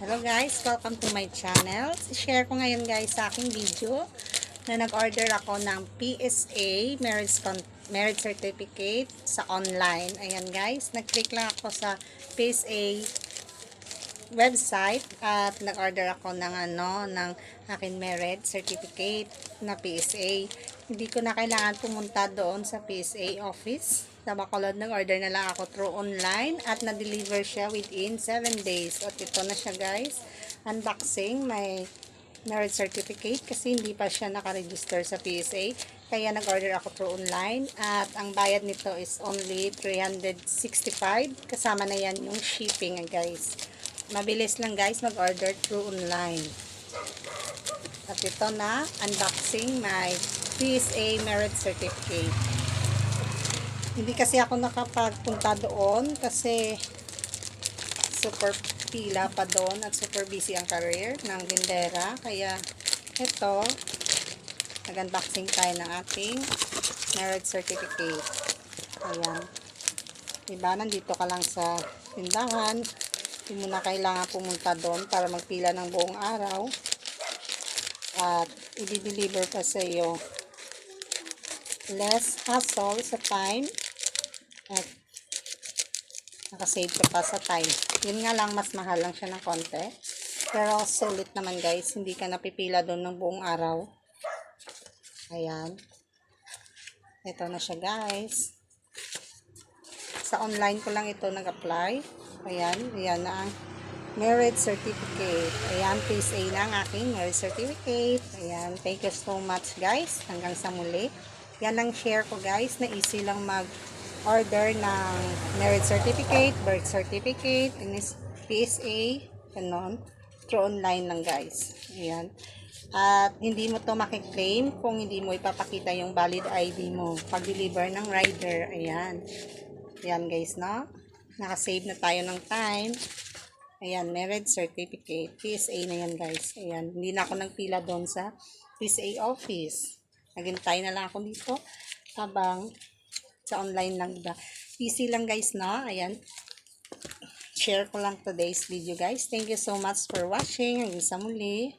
Hello guys, welcome to my channel. I-share ko ngayon guys sa aking video na nag-order ako ng PSA marriage certificate sa online. Ayan guys, nag-click lang ako sa PSA website at nag-order ako ng ng aking marriage certificate na PSA. Hindi ko na kailangan pumunta doon sa PSA office. Sa Bacolod, nag-order na lang ako through online at na-deliver siya within 7 days. At ito na siya guys. Unboxing, may marriage certificate kasi hindi pa siya nakaregister sa PSA. Kaya nag-order ako through online at ang bayad nito is only 365. Kasama na yan yung shipping guys. Mabilis lang guys mag-order through online. At ito na, unboxing my PSA marriage certificate. Hindi kasi ako nakapagpunta doon kasi super pila pa doon at super busy ang career ng bindera. Kaya ito, nag-unboxing tayo ng ating marriage certificate. Ayan. Diba, nandito ka lang sa tindahan. Hindi mo na kailangan pumunta doon para magpila ng buong araw. At i-deliver pa sa iyo. Less hassle sa time. At nakasave ka pa sa time. Yun nga lang, mas mahal lang siya ng konti. Pero sulit naman guys. Hindi ka napipila doon ng buong araw. Ayan. Ito na siya guys. Sa online ko lang ito nag-apply. Ayan. Ayan na ang marriage certificate. Ayan. PSA na ang aking marriage certificate. Ayan. Thank you so much guys. Hanggang sa muli. Yan lang share ko guys. Na easy lang mag-order ng marriage certificate, birth certificate, PSA, ganon. Through online lang guys. Ayan. At hindi mo to makiklaim kung hindi mo ipapakita yung valid ID mo. Pag-deliver ng rider. Ayan. Ayan guys, no? Nakasave na tayo ng time. Ayan, marriage certificate. PSA na yan guys. Ayan. Hindi na ako nagpila doon sa PSA office. Naghintay na lang ako dito habang sa online lang ba. Easy lang guys, no? Ayan. Share ko lang today's video guys. Thank you so much for watching. Hanggang sa muli.